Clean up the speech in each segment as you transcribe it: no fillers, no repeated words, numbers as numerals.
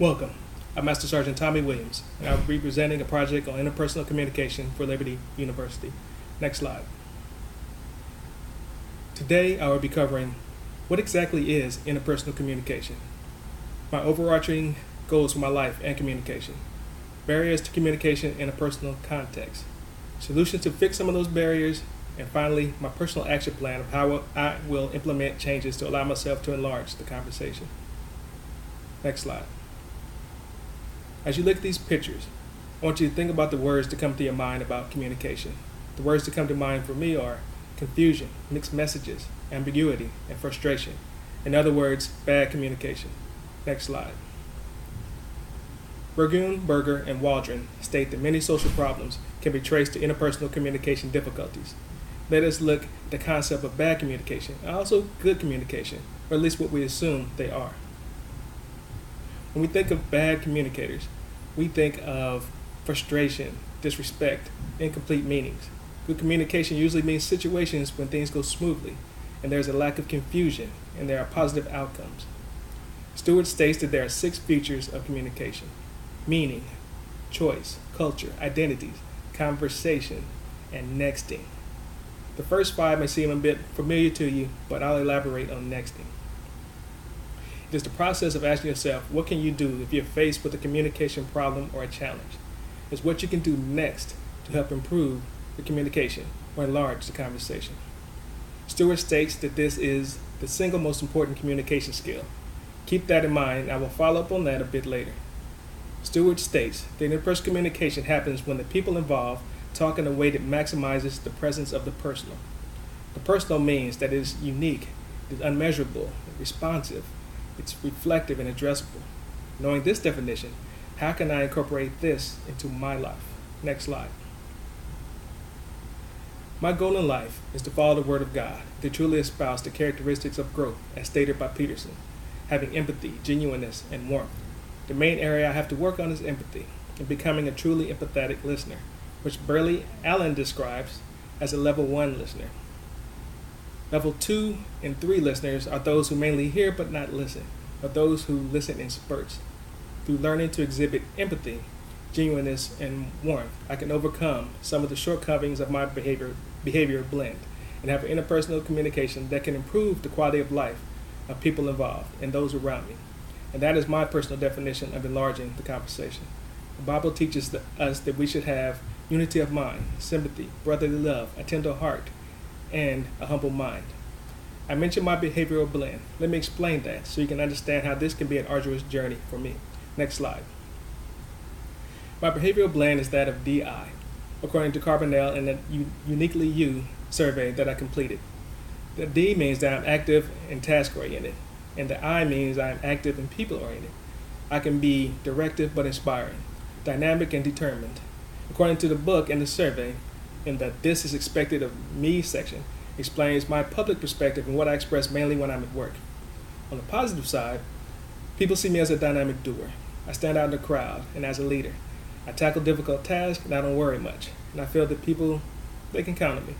Welcome. I'm Master Sergeant Tommy Williams, and I'll be presenting a project on interpersonal communication for Liberty University. Next slide. Today, I will be covering what exactly is interpersonal communication, my overarching goals for my life and communication, barriers to communication in a personal context, solutions to fix some of those barriers, and finally, my personal action plan of how I will implement changes to allow myself to enlarge the conversation. Next slide. As you look at these pictures, I want you to think about the words that come to your mind about communication. The words that come to mind for me are confusion, mixed messages, ambiguity, and frustration. In other words, bad communication. Next slide. Burgoon, Berger, and Waldron state that many social problems can be traced to interpersonal communication difficulties. Let us look at the concept of bad communication and also good communication, or at least what we assume they are. When we think of bad communicators, we think of frustration, disrespect, incomplete meanings. Good communication usually means situations when things go smoothly and there's a lack of confusion and there are positive outcomes. Stewart states that there are 6 features of communication: meaning, choice, culture, identities, conversation, and nexting. The first 5 may seem a bit familiar to you, but I'll elaborate on nexting. It is the process of asking yourself, what can you do if you're faced with a communication problem or a challenge? It's what you can do next to help improve the communication or enlarge the conversation. Stewart states that this is the single most important communication skill. Keep that in mind, and I will follow up on that a bit later. Stewart states that interpersonal communication happens when the people involved talk in a way that maximizes the presence of the personal. The personal means that it is unique, it is unmeasurable, responsive, it's reflective and addressable. Knowing this definition, how can I incorporate this into my life? Next slide. My goal in life is to follow the Word of God, to truly espouse the characteristics of growth, as stated by Peterson, having empathy, genuineness, and warmth. The main area I have to work on is empathy, and becoming a truly empathetic listener, which Burley Allen describes as a level 1 listener. Level 2 and 3 listeners are those who mainly hear but not listen, or those who listen in spurts. Through learning to exhibit empathy, genuineness, and warmth, I can overcome some of the shortcomings of my behavior blend and have an interpersonal communication that can improve the quality of life of people involved and those around me. And that is my personal definition of enlarging the conversation. The Bible teaches us that we should have unity of mind, sympathy, brotherly love, a tender heart, and a humble mind. I mentioned my behavioral blend. Let me explain that so you can understand how this can be an arduous journey for me. Next slide. My behavioral blend is that of DI, according to Carbonell in the Uniquely You survey that I completed. The D means that I'm active and task-oriented, and the I means I'm active and people-oriented. I can be directive but inspiring, dynamic and determined. According to the book and the survey, in the This is Expected of Me section, explains my public perspective and what I express mainly when I'm at work. On the positive side, people see me as a dynamic doer. I stand out in the crowd and as a leader. I tackle difficult tasks and I don't worry much. And I feel that people, they can count on me.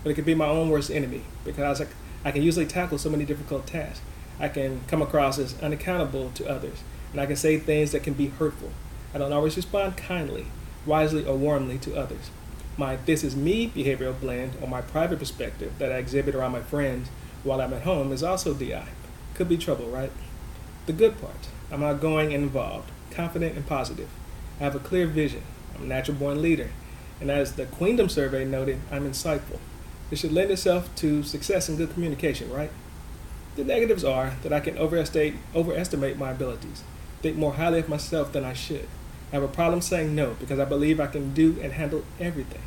But it can be my own worst enemy because I can usually tackle so many difficult tasks. I can come across as unaccountable to others, and I can say things that can be hurtful. I don't always respond kindly, wisely, or warmly to others. My This Is Me behavioral blend, or my private perspective that I exhibit around my friends while I'm at home, is also DI. Could be trouble, right? The good part, I'm outgoing and involved, confident and positive. I have a clear vision. I'm a natural-born leader. And as the Queendom survey noted, I'm insightful. This should lend itself to success and good communication, right? The negatives are that I can overestimate my abilities, think more highly of myself than I should. I have a problem saying no because I believe I can do and handle everything.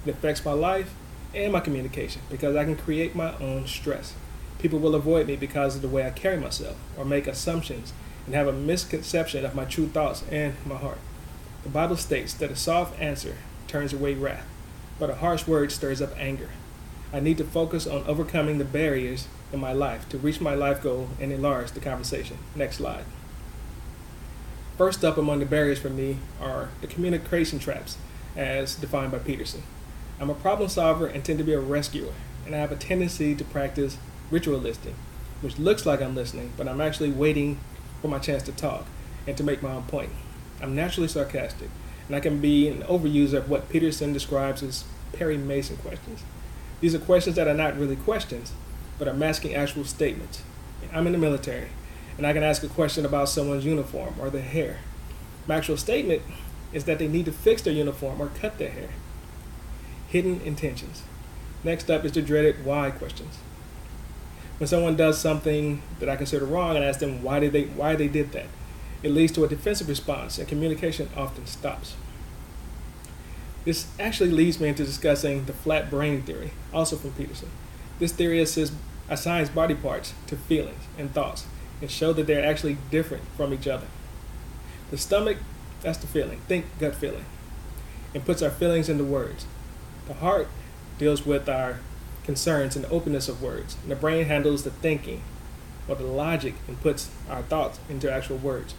It affects my life and my communication because I can create my own stress. People will avoid me because of the way I carry myself or make assumptions and have a misconception of my true thoughts and my heart. The Bible states that a soft answer turns away wrath, but a harsh word stirs up anger. I need to focus on overcoming the barriers in my life to reach my life goal and enlarge the conversation. Next slide. First up among the barriers for me are the communication traps as defined by Peterson. I'm a problem solver and tend to be a rescuer, and I have a tendency to practice ritual listening, which looks like I'm listening, but I'm actually waiting for my chance to talk. and to make my own point. I'm naturally sarcastic, and I can be an overuser of what Peterson describes as Perry Mason questions. These are questions that are not really questions, but are masking actual statements. I'm in the military, and I can ask a question about someone's uniform or their hair. My actual statement is that they need to fix their uniform or cut their hair. Hidden intentions. Next up is the dreaded why questions. When someone does something that I consider wrong and ask them why they did that, it leads to a defensive response, and communication often stops. This actually leads me into discussing the flat brain theory, also from Peterson. This theory assigns body parts to feelings and thoughts and show that they're actually different from each other. The stomach, that's the feeling, think gut feeling, and puts our feelings into words. The heart deals with our concerns and the openness of words, and the brain handles the thinking or the logic and puts our thoughts into actual words.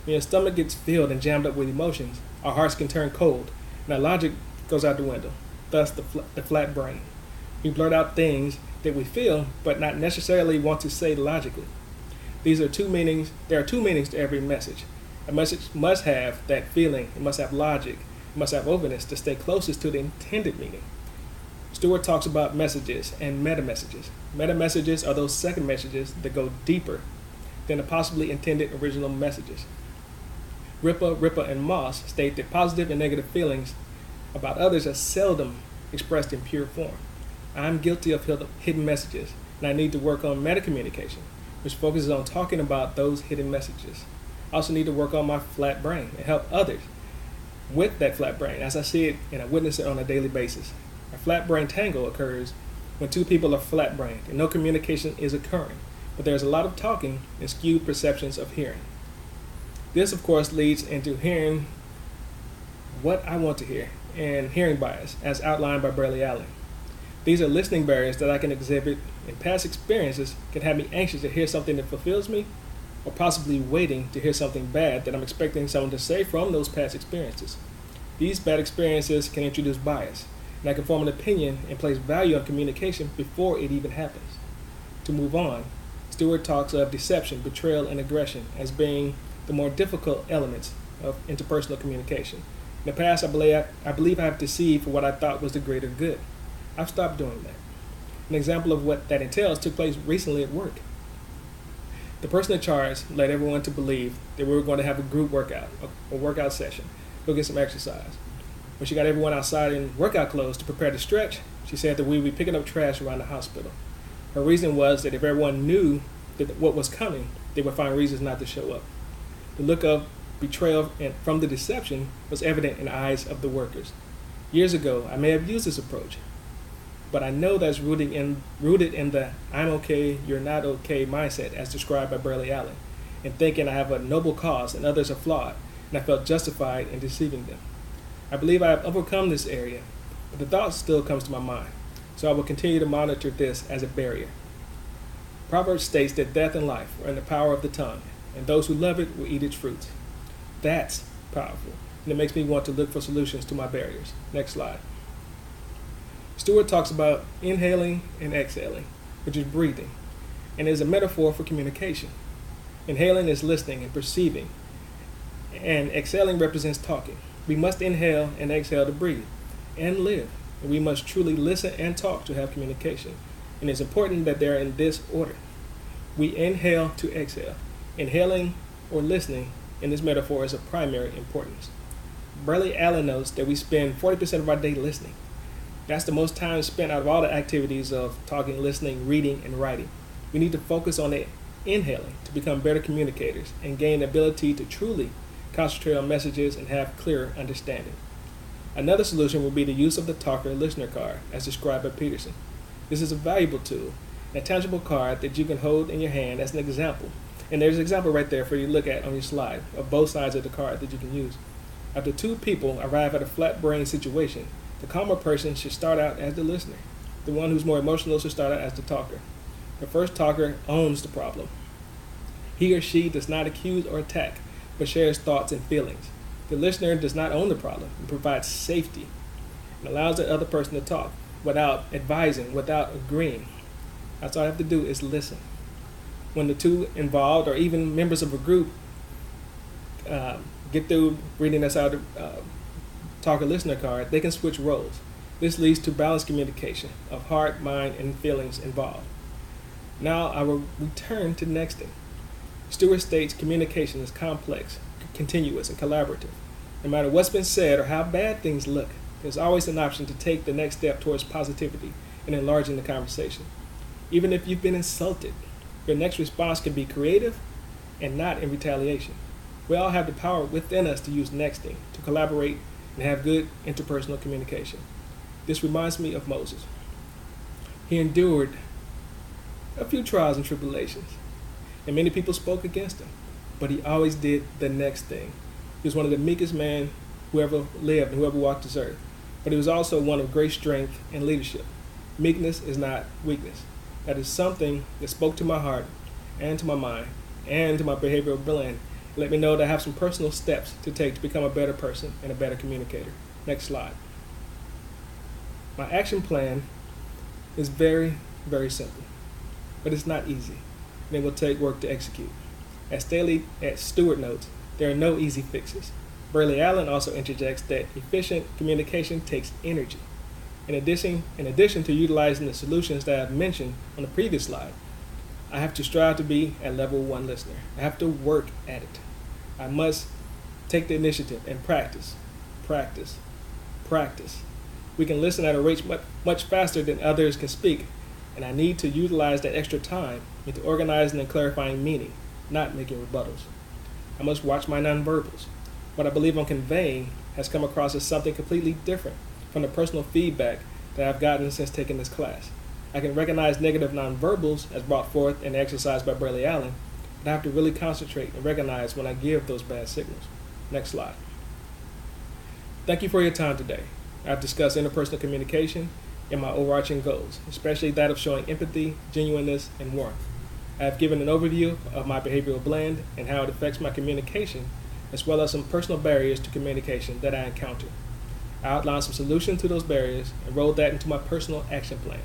When your stomach gets filled and jammed up with emotions, our hearts can turn cold, and our logic goes out the window, thus the flat brain. We blurt out things that we feel, but not necessarily want to say logically. There are two meanings to every message. A message must have that feeling, it must have logic, it must have openness to stay closest to the intended meaning. Stewart talks about messages and meta-messages. Meta-messages are those second messages that go deeper than the possibly intended original messages. Ripa, and Moss state that positive and negative feelings about others are seldom expressed in pure form. I'm guilty of hidden messages, and I need to work on meta-communication, which focuses on talking about those hidden messages. I also need to work on my flat brain and help others with that flat brain as I see it and I witness it on a daily basis. A flat brain tangle occurs when two people are flat brained and no communication is occurring, but there's a lot of talking and skewed perceptions of hearing. This, of course, leads into hearing what I want to hear and hearing bias, as outlined by Burley Allen. These are listening barriers that I can exhibit, and past experiences can have me anxious to hear something that fulfills me, or possibly waiting to hear something bad that I'm expecting someone to say from those past experiences. These bad experiences can introduce bias, and I can form an opinion and place value on communication before it even happens. To move on, Stewart talks of deception, betrayal, and aggression as being the more difficult elements of interpersonal communication. In the past, I believe I have deceived for what I thought was the greater good. I've stopped doing that. An example of what that entails took place recently at work. The person in charge led everyone to believe that we were going to have a group workout, a workout session, go get some exercise. When she got everyone outside in workout clothes to prepare to stretch, she said that we would be picking up trash around the hospital. Her reason was that if everyone knew that what was coming, they would find reasons not to show up. The look of betrayal from the deception was evident in the eyes of the workers. Years ago, I may have used this approach, but I know that's rooted in the I'm okay, you're not okay mindset as described by Burley Allen, and thinking I have a noble cause and others are flawed, and I felt justified in deceiving them. I believe I have overcome this area, but the thought still comes to my mind, so I will continue to monitor this as a barrier. Proverbs states that death and life are in the power of the tongue, and those who love it will eat its fruits. That's powerful, and it makes me want to look for solutions to my barriers. Next slide. Stewart talks about inhaling and exhaling, which is breathing, and is a metaphor for communication. Inhaling is listening and perceiving, and exhaling represents talking. We must inhale and exhale to breathe and live, and we must truly listen and talk to have communication. And it's important that they're in this order. We inhale to exhale. Inhaling or listening in this metaphor is of primary importance. Burley Allen notes that we spend 40% of our day listening. That's the most time spent out of all the activities of talking, listening, reading, and writing. We need to focus on the inhaling to become better communicators and gain the ability to truly concentrate on messages and have clearer understanding. Another solution would be the use of the talker-listener card, as described by Peterson. This is a valuable tool, a tangible card that you can hold in your hand as an example. And there's an example right there for you to look at on your slide of both sides of the card that you can use. After two people arrive at a flat brain situation, the calmer person should start out as the listener. The one who's more emotional should start out as the talker. The first talker owns the problem. He or she does not accuse or attack, but shares thoughts and feelings. The listener does not own the problem and provides safety and allows the other person to talk without advising, without agreeing. That's all I have to do is listen. When the two involved or even members of a group get through reading us out talker listener card, they can switch roles. This leads to balanced communication of heart, mind, and feelings involved. Now I will return to nexting. Stewart states communication is complex, continuous, and collaborative. No matter what's been said or how bad things look, there's always an option to take the next step towards positivity and enlarging the conversation. Even if you've been insulted, your next response can be creative and not in retaliation. We all have the power within us to use nexting, to collaborate, and have good interpersonal communication. This reminds me of Moses. He endured a few trials and tribulations, and many people spoke against him, but he always did the next thing. He was one of the meekest men who ever lived and who ever walked this earth, but he was also one of great strength and leadership. Meekness is not weakness. That is something that spoke to my heart and to my mind and to my behavioral blend. Let me know that I have some personal steps to take to become a better person and a better communicator. Next slide. My action plan is very, very simple, but it's not easy, and it will take work to execute. As Stewart notes, there are no easy fixes. Burley Allen also interjects that efficient communication takes energy. In addition to utilizing the solutions that I've mentioned on the previous slide, I have to strive to be a level 1 listener. I have to work at it. I must take the initiative and practice. We can listen at a rate much faster than others can speak, and I need to utilize that extra time into organizing and clarifying meaning, not making rebuttals. I must watch my nonverbals. What I believe I'm conveying has come across as something completely different from the personal feedback that I've gotten since taking this class. I can recognize negative nonverbals as brought forth and exercised by Burley Allen, but I have to really concentrate and recognize when I give those bad signals. Next slide. Thank you for your time today. I've discussed interpersonal communication and my overarching goals, especially that of showing empathy, genuineness, and warmth. I have given an overview of my behavioral blend and how it affects my communication, as well as some personal barriers to communication that I encounter. I outlined some solutions to those barriers and rolled that into my personal action plan.